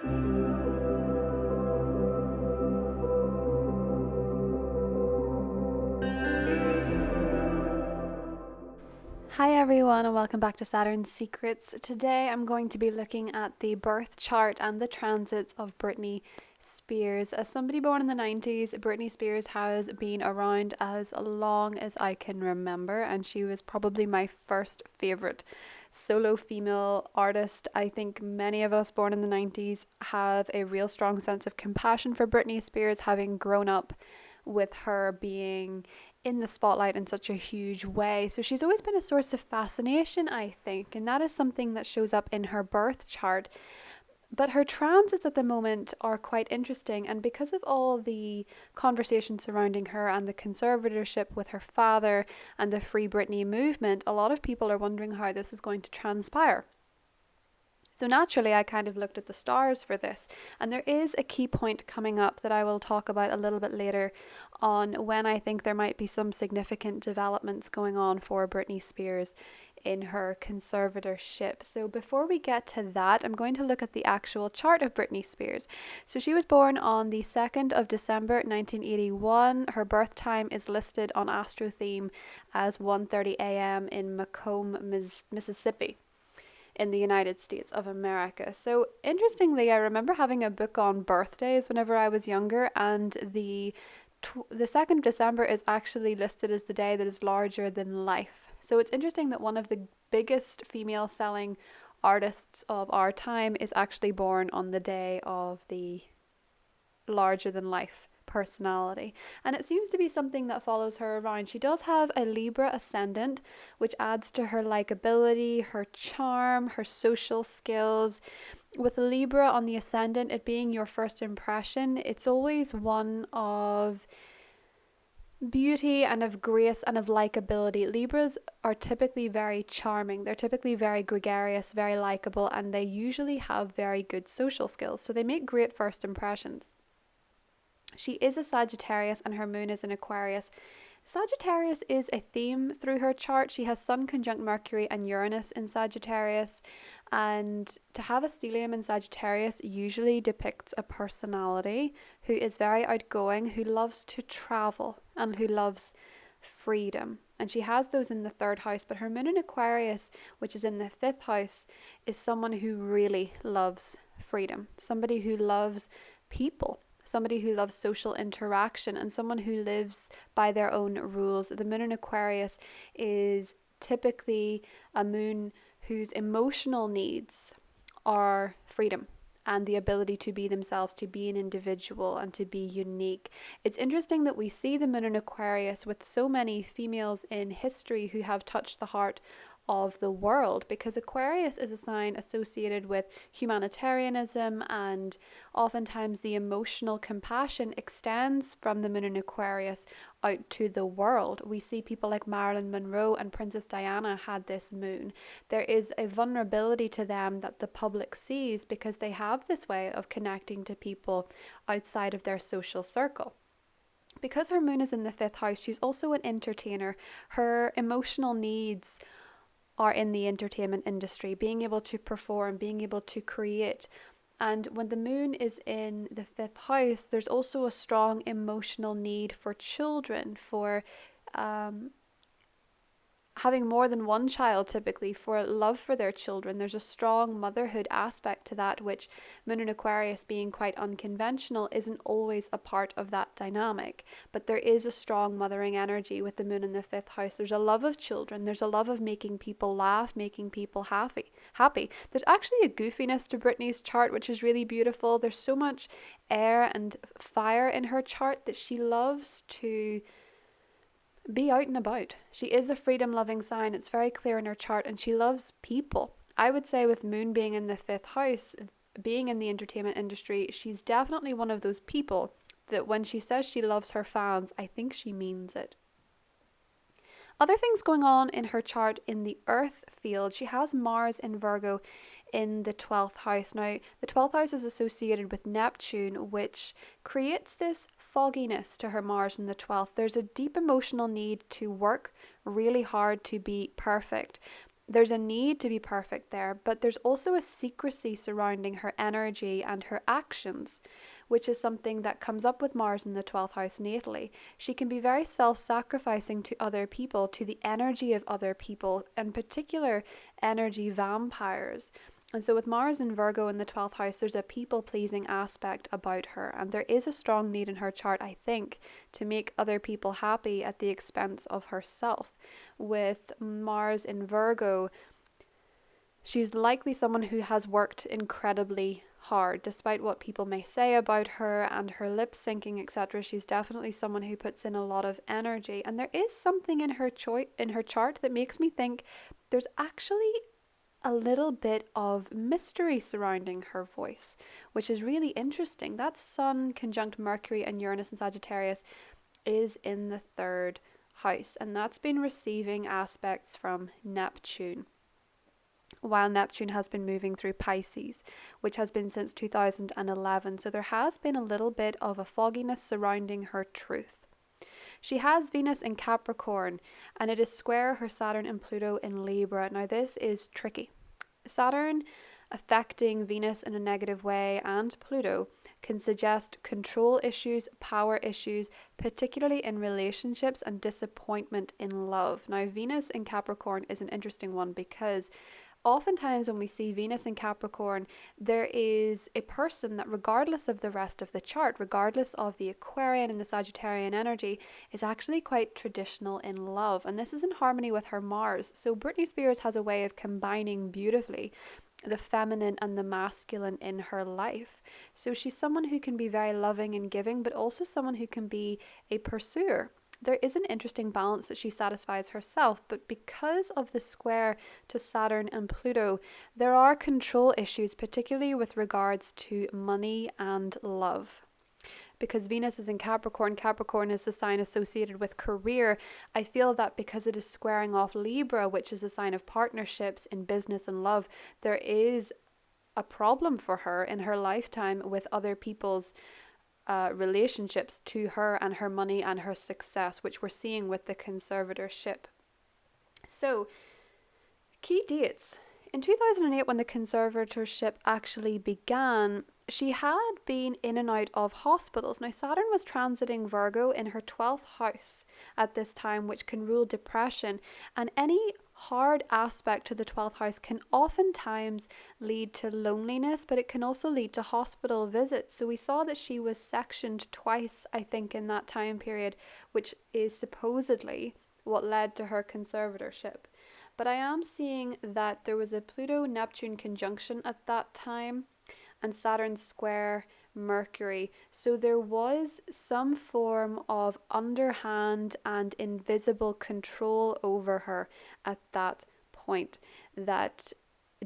Hi everyone and welcome back to Saturn's Secrets. Today I'm going to be looking at the birth chart and the transits of Britney Spears. As somebody born in the 90s, Britney Spears has been around as long as I can remember, and she was probably my first favourite solo female artist. I think many of us born in the 90s have a real strong sense of compassion for Britney Spears, having grown up with her being in the spotlight in such a huge way. So she's always been a source of fascination, I think, and that is something that shows up in her birth chart. But her transits at the moment are quite interesting, and because of all the conversation surrounding her and the conservatorship with her father and the Free Britney movement, a lot of people are wondering how this is going to transpire. So naturally, I kind of looked at the stars for this, and there is a key point coming up that I will talk about a little bit later on when I think there might be some significant developments going on for Britney Spears in her conservatorship. So before we get to that, I'm going to look at the actual chart of Britney Spears. So she was born on the 2nd of December 1981. Her birth time is listed on AstroTheme as 1:30 a.m. in Macomb, Mississippi, in the United States of America. So interestingly, I remember having a book on birthdays whenever I was younger, and the 2nd of December is actually listed as the day that is larger than life. So it's interesting that one of the biggest female selling artists of our time is actually born on the day of the larger than life personality, and it seems to be something that follows her around. She does have a Libra ascendant, which adds to her likability, her charm, her social skills. With Libra on the ascendant, it being your first impression, it's always one of beauty and of grace and of likability. Libras are typically very charming. They're typically very gregarious, very likable, and they usually have very good social skills, so they make great first impressions. She is a Sagittarius and her moon is in Aquarius. Sagittarius is a theme through her chart. She has Sun conjunct Mercury and Uranus in Sagittarius, and to have a stellium in Sagittarius usually depicts a personality who is very outgoing, who loves to travel and who loves freedom. And she has those in the 3rd house, but her moon in Aquarius, which is in the 5th house, is someone who really loves freedom, somebody who loves people, somebody who loves social interaction, and someone who lives by their own rules. The moon in Aquarius is typically a moon whose emotional needs are freedom and the ability to be themselves, to be an individual and to be unique. It's interesting that we see the moon in Aquarius with so many females in history who have touched the heart of the world, because Aquarius is a sign associated with humanitarianism, and oftentimes the emotional compassion extends from the moon in Aquarius out to the world. We see people like Marilyn Monroe and Princess Diana had this moon. There is a vulnerability to them that the public sees because they have this way of connecting to people outside of their social circle. Because her moon is in the 5th house, she's also an entertainer. Her emotional needs are in the entertainment industry, being able to perform, being able to create. And when the moon is in the 5th house, there's also a strong emotional need for children, for having more than one child, typically, for love for their children. There's a strong motherhood aspect to that, which moon in Aquarius, being quite unconventional, isn't always a part of that dynamic. But there is a strong mothering energy with the moon in the 5th house. There's a love of children. There's a love of making people laugh, making people happy. There's actually a goofiness to Britney's chart, which is really beautiful. There's so much air and fire in her chart that she loves to be out and about. She is a freedom loving sign. It's very clear in her chart, and she loves people. I would say with moon being in the 5th house, being in the entertainment industry, she's definitely one of those people that when she says she loves her fans, I think she means it. Other things going on in her chart in the earth field, she has Mars in Virgo in the 12th house. Now, the 12th house is associated with Neptune, which creates this fogginess to her Mars in the 12th. There's a deep emotional need to work really hard to be perfect. There's a need to be perfect there, but there's also a secrecy surrounding her energy and her actions, which is something that comes up with Mars in the 12th house natally. She can be very self-sacrificing to other people, to the energy of other people, in particular energy vampires. And so with Mars and Virgo in the 12th house, there's a people-pleasing aspect about her. And there is a strong need in her chart, I think, to make other people happy at the expense of herself. With Mars in Virgo, she's likely someone who has worked incredibly hard, despite what people may say about her and her lip syncing, etc. She's definitely someone who puts in a lot of energy. And there is something in her chart that makes me think there's actually a little bit of mystery surrounding her voice, which is really interesting. That Sun conjunct Mercury and Uranus and Sagittarius is in the 3rd house, and that's been receiving aspects from Neptune, while Neptune has been moving through Pisces, which has been since 2011. So there has been a little bit of a fogginess surrounding her truth. She has Venus in Capricorn, and it is square her Saturn and Pluto in Libra. Now this is tricky. Saturn affecting Venus in a negative way and Pluto can suggest control issues, power issues, particularly in relationships, and disappointment in love. Now Venus in Capricorn is an interesting one because oftentimes when we see Venus in Capricorn, there is a person that, regardless of the rest of the chart, regardless of the Aquarian and the Sagittarian energy, is actually quite traditional in love. And this is in harmony with her Mars. So Britney Spears has a way of combining beautifully the feminine and the masculine in her life. So she's someone who can be very loving and giving, but also someone who can be a pursuer. There is an interesting balance that she satisfies herself, but because of the square to Saturn and Pluto, there are control issues, particularly with regards to money and love. Because Venus is in Capricorn, Capricorn is the sign associated with career. I feel that because it is squaring off Libra, which is a sign of partnerships in business and love, there is a problem for her in her lifetime with other people's relationships to her and her money and her success, which we're seeing with the conservatorship. So, key dates. In 2008, when the conservatorship actually began, she had been in and out of hospitals. Now, Saturn was transiting Virgo in her 12th house at this time, which can rule depression, and any hard aspect to the 12th house can oftentimes lead to loneliness, but it can also lead to hospital visits. So we saw that she was sectioned twice, I think, in that time period, which is supposedly what led to her conservatorship. But I am seeing that there was a Pluto-Neptune conjunction at that time and Saturn square Mercury. So there was some form of underhand and invisible control over her at that point that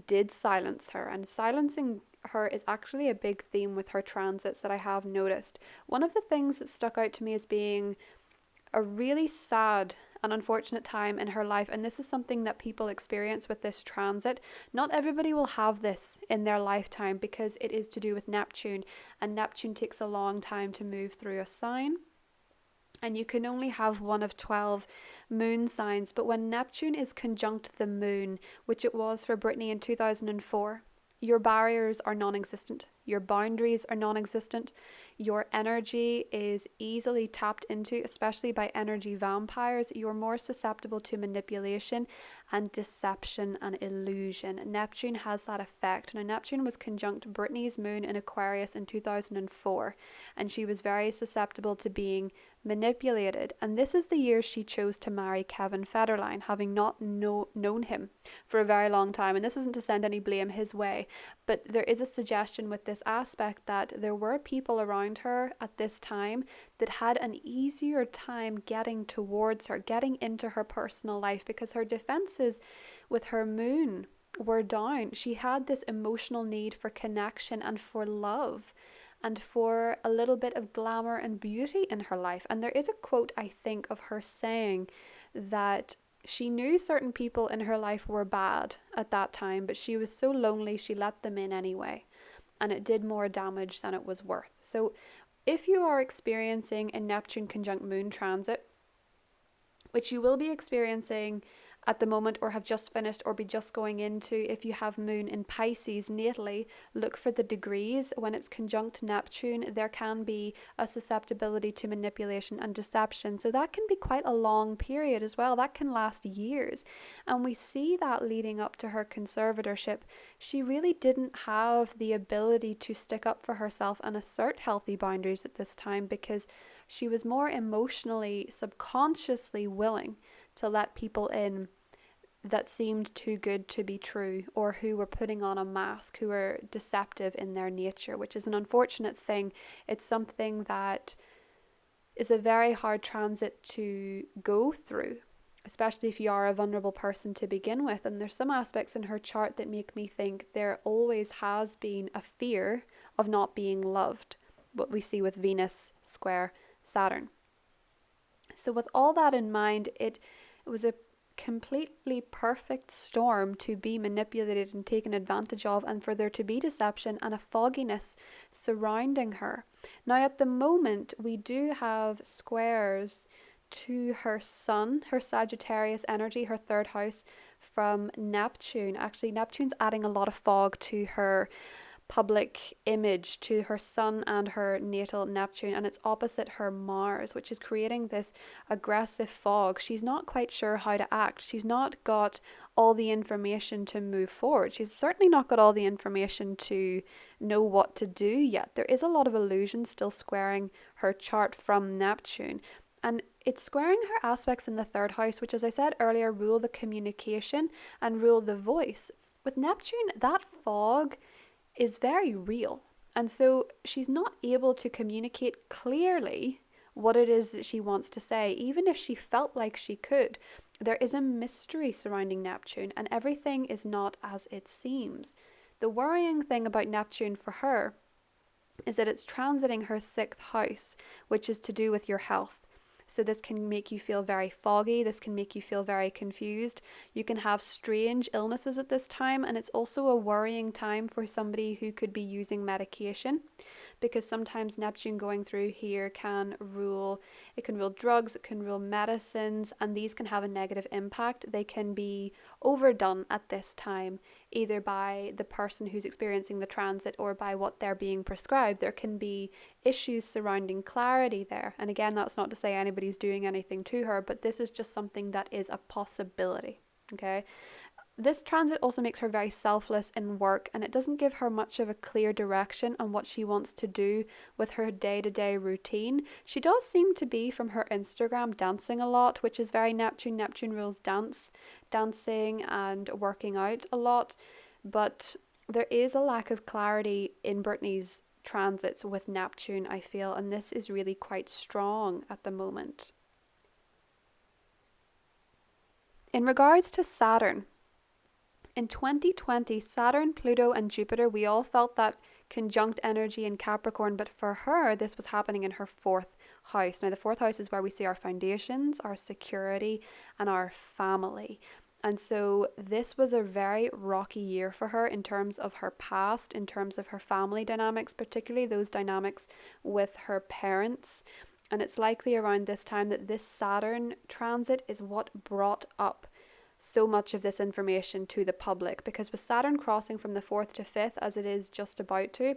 did silence her. And silencing her is actually a big theme with her transits that I have noticed. One of the things that stuck out to me as being a really sad and unfortunate time in her life, and this is something that people experience with this transit. Not everybody will have this in their lifetime because it is to do with Neptune, and Neptune takes a long time to move through a sign, and you can only have one of 12 moon signs. But when Neptune is conjunct the moon, which it was for Britney in 2004, your barriers are non-existent. Your boundaries are non-existent. Your energy is easily tapped into, especially by energy vampires. You're more susceptible to manipulation and deception and illusion. Neptune has that effect. Now, Neptune was conjunct Britney's moon in Aquarius in 2004, and she was very susceptible to being manipulated. And this is the year she chose to marry Kevin Federline, having not known him for a very long time. And this isn't to send any blame his way, but there is a suggestion with this aspect that there were people around her at this time that had an easier time getting towards her, getting into her personal life, because her defenses with her moon were down. She had this emotional need for connection and for love and for a little bit of glamour and beauty in her life. And there is a quote, I think, of her saying that she knew certain people in her life were bad at that time, but she was so lonely she let them in anyway, and it did more damage than it was worth. So if you are experiencing a Neptune conjunct moon transit, which you will be experiencing at the moment, or have just finished, or be just going into. If you have moon in Pisces natally, look for the degrees. When it's conjunct Neptune, there can be a susceptibility to manipulation and deception. So that can be quite a long period as well. That can last years. And we see that leading up to her conservatorship, she really didn't have the ability to stick up for herself and assert healthy boundaries at this time, because she was more emotionally, subconsciously willing to let people in that seemed too good to be true, or who were putting on a mask, who were deceptive in their nature, which is an unfortunate thing. It's something that is a very hard transit to go through, especially if you are a vulnerable person to begin with. And there's some aspects in her chart that make me think there always has been a fear of not being loved, what we see with Venus square Saturn. So with all that in mind, it was a completely perfect storm to be manipulated and taken advantage of, and for there to be deception and a fogginess surrounding her. Now at the moment, we do have squares to her sun, her Sagittarius energy, her third house, from Neptune. Actually, Neptune's adding a lot of fog to her public image, to her sun and her natal Neptune, and it's opposite her Mars, which is creating this aggressive fog. She's not quite sure how to act. She's not got all the information to move forward. She's certainly not got all the information to know what to do yet. There is a lot of illusion still squaring her chart from Neptune, and it's squaring her aspects in the third house, which, as I said earlier, rule the communication and rule the voice. With Neptune, that fog is very real. And so she's not able to communicate clearly what it is that she wants to say, even if she felt like she could. There is a mystery surrounding Neptune, and everything is not as it seems. The worrying thing about Neptune for her is that it's transiting her 6th house, which is to do with your health. So this can make you feel very foggy. This can make you feel very confused. You can have strange illnesses at this time, and it's also a worrying time for somebody who could be using medication, because sometimes Neptune going through here can rule drugs, it can rule medicines, and these can have a negative impact. They can be overdone at this time, either by the person who's experiencing the transit or by what they're being prescribed. There can be issues surrounding clarity there. And again, that's not to say anybody's doing anything to her, but this is just something that is a possibility. Okay. This transit also makes her very selfless in work, and it doesn't give her much of a clear direction on what she wants to do with her day-to-day routine. She does seem to be, from her Instagram, dancing a lot, which is very Neptune. Neptune rules dancing and working out a lot, but there is a lack of clarity in Britney's transits with Neptune, I feel, and this is really quite strong at the moment. In regards to Saturn, in 2020, Saturn, Pluto, and Jupiter, we all felt that conjunct energy in Capricorn, but for her, this was happening in her 4th house. Now, the 4th house is where we see our foundations, our security, and our family. And so this was a very rocky year for her in terms of her past, in terms of her family dynamics, particularly those dynamics with her parents. And it's likely around this time that this Saturn transit is what brought up so much of this information to the public, because with Saturn crossing from the 4th to 5th, as it is just about to,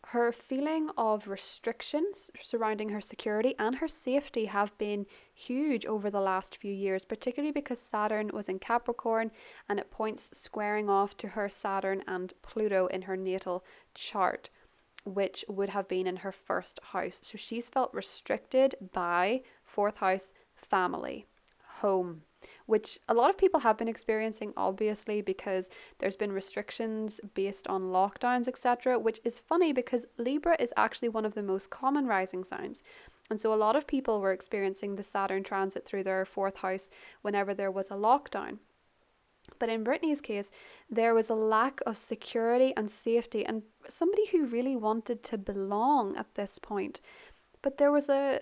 her feeling of restrictions surrounding her security and her safety have been huge over the last few years, particularly because Saturn was in Capricorn and it points squaring off to her Saturn and Pluto in her natal chart, which would have been in her 1st house. So she's felt restricted by 4th house, family, home, which a lot of people have been experiencing, obviously, because there's been restrictions based on lockdowns, etc., which is funny because Libra is actually one of the most common rising signs. And so a lot of people were experiencing the Saturn transit through their 4th house whenever there was a lockdown. But in Britney's case, there was a lack of security and safety, and somebody who really wanted to belong at this point. But there was a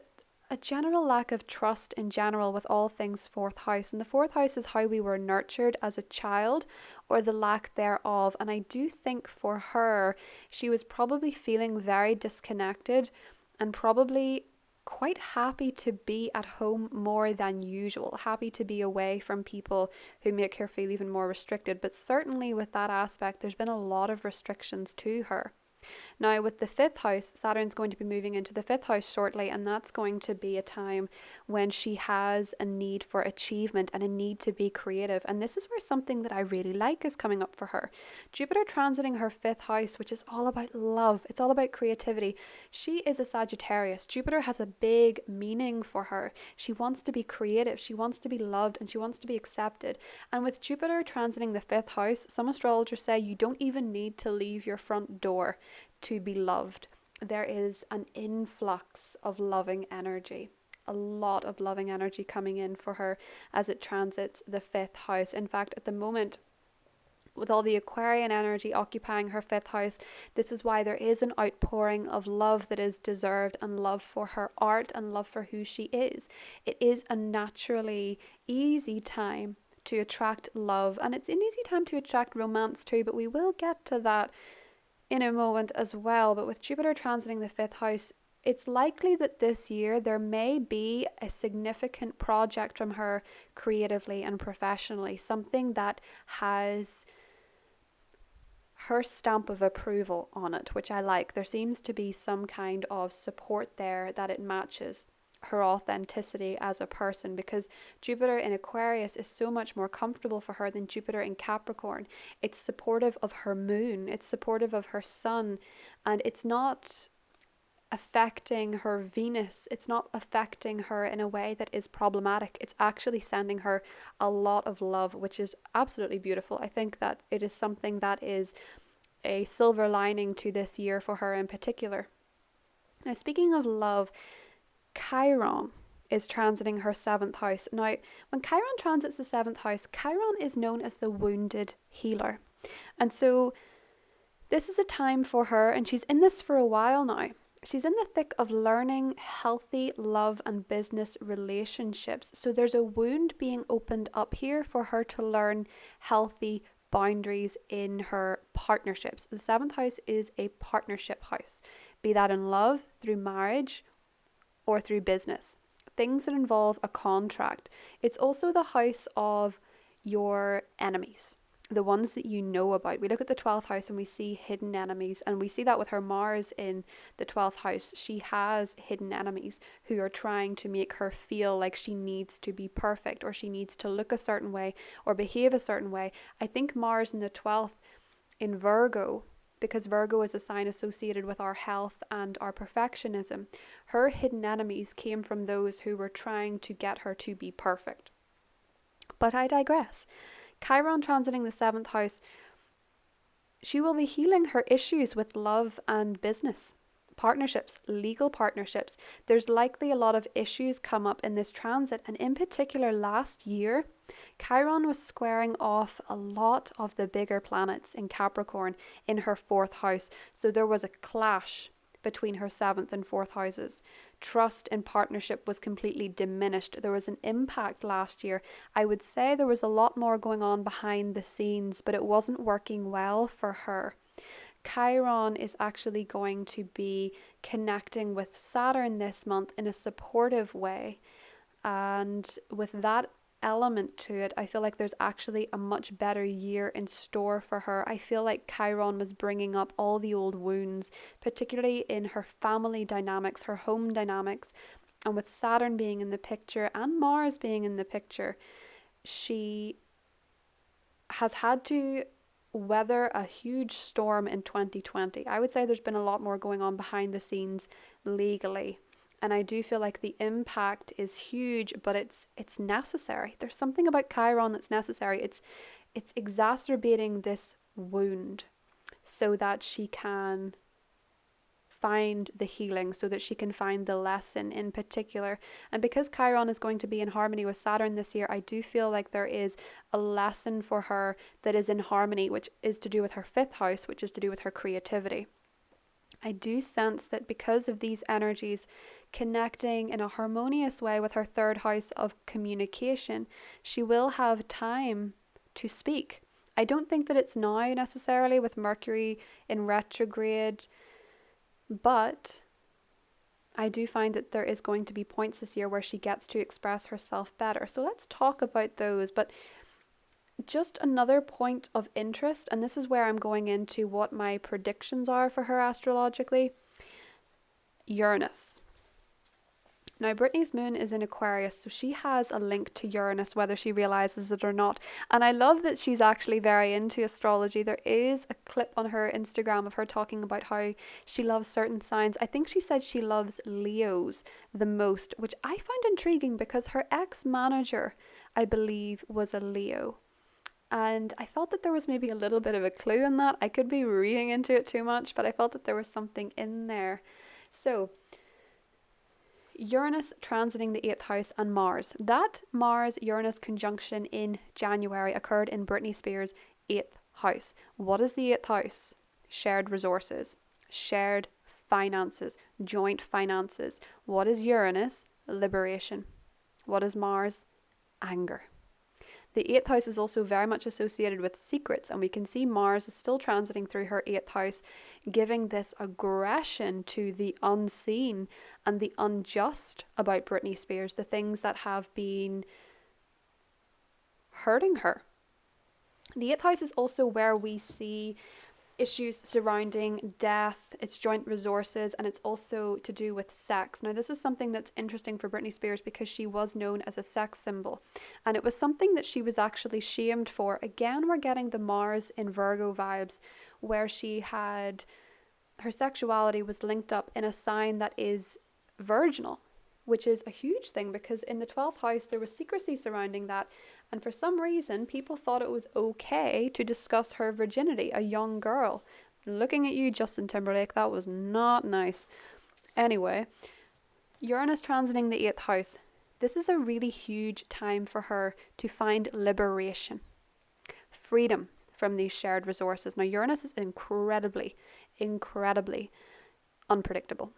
general lack of trust in general with all things 4th house. And the 4th house is how we were nurtured as a child, or the lack thereof. And I do think for her, she was probably feeling very disconnected and probably quite happy to be at home more than usual, happy to be away from people who make her feel even more restricted. But certainly with that aspect, there's been a lot of restrictions to her. Now, with the fifth house, Saturn's going to be moving into the fifth house shortly, and that's going to be a time when she has a need for achievement and a need to be creative. And this is where something that I really like is coming up for her. Jupiter transiting her fifth house, which is all about love, it's all about creativity. She is a Sagittarius. Jupiter has a big meaning for her. She wants to be creative, she wants to be loved, and she wants to be accepted. And with Jupiter transiting the fifth house, some astrologers say you don't even need to leave your front door to be loved. There is an influx of loving energy, a lot of loving energy coming in for her as it transits the fifth house. In fact, at the moment, with all the Aquarian energy occupying her fifth house, this is why there is an outpouring of love that is deserved, and love for her art and love for who she is. It is a naturally easy time to attract love, and it's an easy time to attract romance too, but we will get to that in a moment as well. But with Jupiter transiting the fifth house, it's likely that this year there may be a significant project from her creatively and professionally, something that has her stamp of approval on it, which I like. There seems to be some kind of support there that it matches her authenticity as a person, because Jupiter in Aquarius is so much more comfortable for her than Jupiter in Capricorn. It's supportive of her moon, it's supportive of her sun, and it's not affecting her Venus. It's not affecting her in a way that is problematic. It's actually sending her a lot of love, which is absolutely beautiful. I think that it is something that is a silver lining to this year for her in particular. Now, speaking of love, Chiron is transiting her seventh house. Now, when Chiron transits the seventh house, Chiron is known as the wounded healer. And so this is a time for her, and she's in this for a while now. She's in the thick of learning healthy love and business relationships. So there's a wound being opened up here for her to learn healthy boundaries in her partnerships. The seventh house is a partnership house, be that in love, through marriage, or through business, things that involve a contract. It's also the house of your enemies, the ones that you know about. We look at the 12th house and we see hidden enemies, and we see that with her Mars in the 12th house. She has hidden enemies who are trying to make her feel like she needs to be perfect, or she needs to look a certain way or behave a certain way. I think Mars in the 12th in Virgo, because Virgo is a sign associated with our health and our perfectionism, her hidden enemies came from those who were trying to get her to be perfect. But I digress. Chiron transiting the seventh house, she will be healing her issues with love and business, partnerships, legal partnerships. There's likely a lot of issues come up in this transit, and in particular last year, Chiron was squaring off a lot of the bigger planets in Capricorn in her fourth house. So there was a clash between her seventh and fourth houses. Trust in partnership was completely diminished. There was an impact last year. I would say there was a lot more going on behind the scenes, but it wasn't working well for her. Chiron is actually going to be connecting with Saturn this month in a supportive way. And with that element to it, I feel like there's actually a much better year in store for her. I feel like Chiron was bringing up all the old wounds, particularly in her family dynamics, her home dynamics. And with Saturn being in the picture and Mars being in the picture, she has had to weather a huge storm in 2020. I would say there's been a lot more going on behind the scenes legally. And I do feel like the impact is huge, but it's necessary. There's something about Chiron that's necessary. It's exacerbating this wound so that she can find the healing, so that she can find the lesson in particular. And because Chiron is going to be in harmony with Saturn this year, I do feel like there is a lesson for her that is in harmony, which is to do with her fifth house, which is to do with her creativity. I do sense that because of these energies connecting in a harmonious way with her third house of communication, she will have time to speak. I don't think that it's now necessarily with Mercury in retrograde, but I do find that there is going to be points this year where she gets to express herself better. So let's talk about those. But just another point of interest, and this is where I'm going into what my predictions are for her astrologically. Uranus. Now, Britney's moon is in Aquarius, so she has a link to Uranus, whether she realizes it or not. And I love that she's actually very into astrology. There is a clip on her Instagram of her talking about how she loves certain signs. I think she said she loves Leos the most, which I find intriguing because her ex-manager, I believe, was a Leo. And I felt that there was maybe a little bit of a clue in that. I could be reading into it too much, but I felt that there was something in there. So, Uranus transiting the 8th house and Mars. That Mars-Uranus conjunction in January occurred in Britney Spears' 8th house. What is the 8th house? Shared resources, shared finances, joint finances. What is Uranus? Liberation. What is Mars? Anger. The 8th house is also very much associated with secrets, and we can see Mars is still transiting through her 8th house, giving this aggression to the unseen and the unjust about Britney Spears, the things that have been hurting her. The 8th house is also where we see issues surrounding death, its joint resources, and it's also to do with sex. Now, this is something that's interesting for Britney Spears because she was known as a sex symbol, and it was something that she was actually shamed for. Again, we're getting the Mars in Virgo vibes, where she had her sexuality was linked up in a sign that is virginal, which is a huge thing because in the 12th house there was secrecy surrounding that, and for some reason people thought it was okay to discuss her virginity, a young girl. Looking at you, Justin Timberlake, that was not nice. Anyway, Uranus transiting the 8th house. This is a really huge time for her to find liberation, freedom from these shared resources. Now, Uranus is incredibly unpredictable.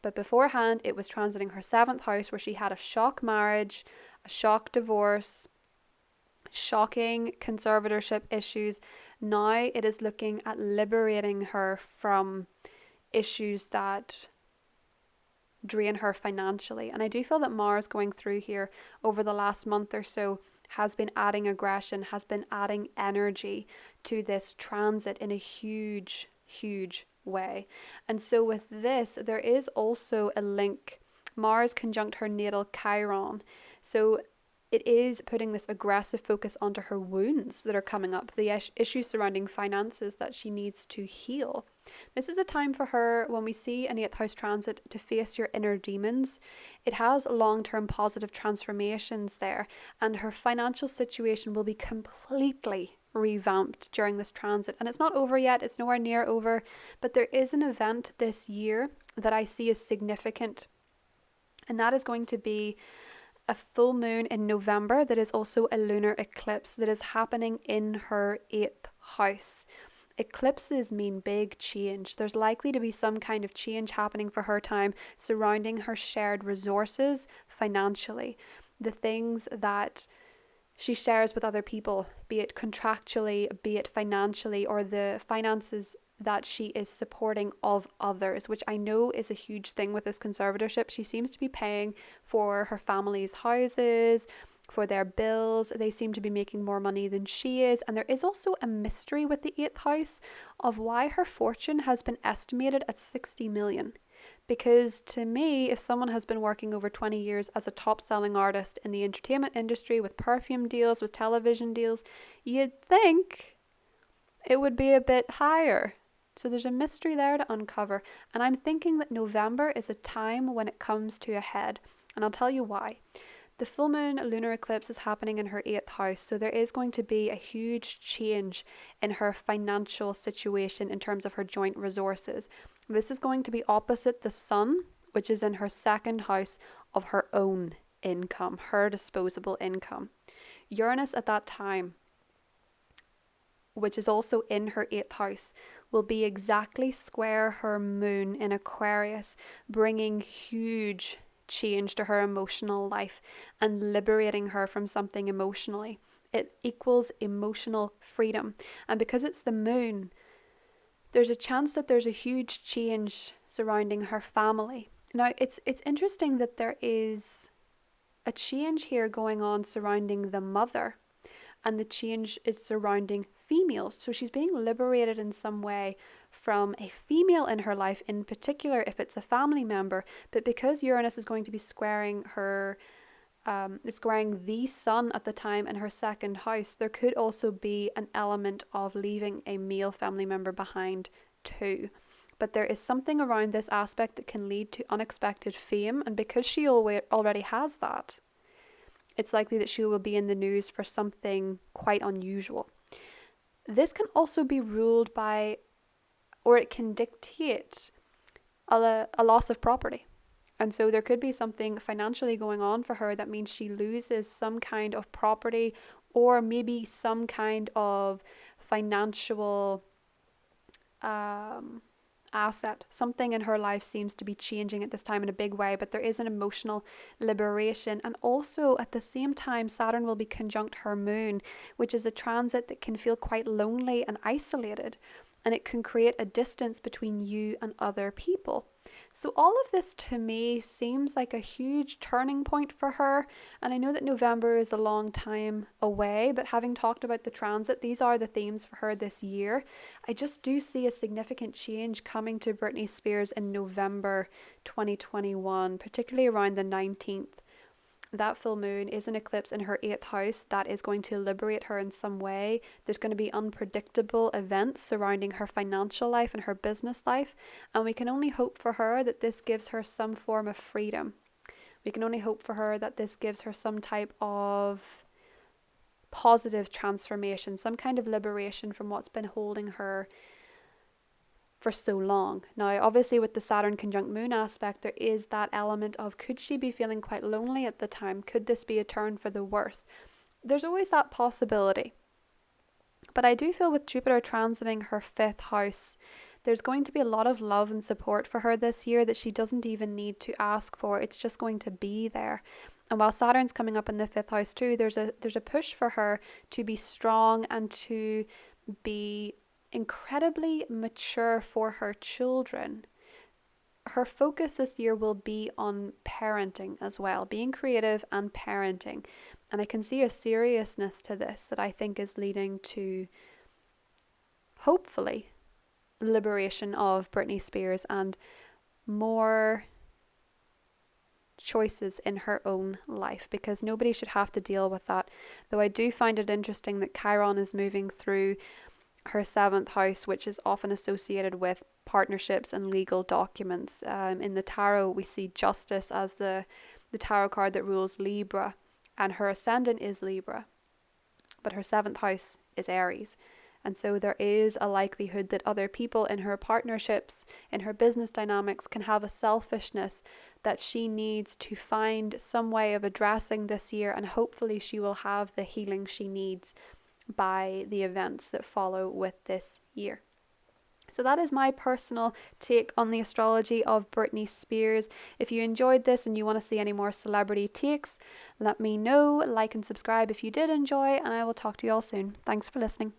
But beforehand, it was transiting her 7th house where she had a shock marriage, a shock divorce, shocking conservatorship issues. Now it is looking at liberating her from issues that drain her financially. And I do feel that Mars going through here over the last month or so has been adding aggression, has been adding energy to this transit in a huge way. And so with this, there is also a link. Mars conjunct her natal Chiron. So it is putting this aggressive focus onto her wounds that are coming up, the issues surrounding finances that she needs to heal. This is a time for her, when we see an 8th house transit, to face your inner demons. It has long-term positive transformations there, and her financial situation will be completely revamped during this transit. And it's not over yet, it's nowhere near over, but there is an event this year that I see as significant, and that is going to be a full moon in November that is also a lunar eclipse that is happening in her 8th house. Eclipses mean big change. There's likely to be some kind of change happening for her time surrounding her shared resources financially. The things that she shares with other people, be it contractually, be it financially, or the finances that she is supporting of others, which I know is a huge thing with this conservatorship. She seems to be paying for her family's houses, for their bills. They seem to be making more money than she is. And there is also a mystery with the 8th house of why her fortune has been estimated at 60 million. Because to me, if someone has been working over 20 years as a top selling artist in the entertainment industry with perfume deals, with television deals, you'd think it would be a bit higher. So there's a mystery there to uncover. And I'm thinking that November is a time when it comes to a head. And I'll tell you why. The full moon lunar eclipse is happening in her 8th house. So there is going to be a huge change in her financial situation in terms of her joint resources. This is going to be opposite the sun, which is in her 2nd house of her own income, her disposable income. Uranus at that time, which is also in her 8th house, will be exactly square her moon in Aquarius, bringing huge change to her emotional life and liberating her from something emotionally. It equals emotional freedom. And because it's the moon, there's a chance that there's a huge change surrounding her family. Now, it's interesting that there is a change here going on surrounding the mother, and the change is surrounding females. So she's being liberated in some way from a female in her life, in particular if it's a family member. But because Uranus is going to be squaring her, squaring the sun at the time in her second house, there could also be an element of leaving a male family member behind too. But there is something around this aspect that can lead to unexpected fame, and because she already has that, it's likely that she will be in the news for something quite unusual. This can also be ruled by, or it can dictate, a loss of property. And so there could be something financially going on for her that means she loses some kind of property, or maybe some kind of financial asset. Something in her life seems to be changing at this time in a big way, but there is an emotional liberation. And also at the same time, Saturn will be conjunct her moon, which is a transit that can feel quite lonely and isolated, and it can create a distance between you and other people. So all of this to me seems like a huge turning point for her. And I know that November is a long time away, but having talked about the transit, these are the themes for her this year. I just do see a significant change coming to Britney Spears in November 2021, particularly around the 19th. That full moon is an eclipse in her 8th house that is going to liberate her in some way. There's going to be unpredictable events surrounding her financial life and her business life, and we can only hope for her that this gives her some form of freedom. We can only hope for her that this gives her some type of positive transformation, some kind of liberation from what's been holding her for so long. Now, obviously, with the Saturn conjunct moon aspect, there is that element of, could she be feeling quite lonely at the time? Could this be a turn for the worse? There's always that possibility. But I do feel with Jupiter transiting her 5th house, there's going to be a lot of love and support for her this year that she doesn't even need to ask for. It's just going to be there. And while Saturn's coming up in the 5th house too, there's a push for her to be strong and to be incredibly mature for her children. Her focus this year will be on parenting as well, being creative and parenting. And I can see a seriousness to this that I think is leading to, hopefully, liberation of Britney Spears and more choices in her own life, because nobody should have to deal with that. Though I do find it interesting that Chiron is moving through her 7th house, which is often associated with partnerships and legal documents. In the tarot, we see Justice as the tarot card that rules Libra, and her ascendant is Libra, but her 7th house is Aries. And so there is a likelihood that other people in her partnerships, in her business dynamics, can have a selfishness that she needs to find some way of addressing this year, and hopefully she will have the healing she needs by the events that follow with this year. So that is my personal take on the astrology of Britney Spears. If you enjoyed this and you want to see any more celebrity takes, let me know. Like and subscribe if you did enjoy, and I will talk to you all soon. Thanks for listening.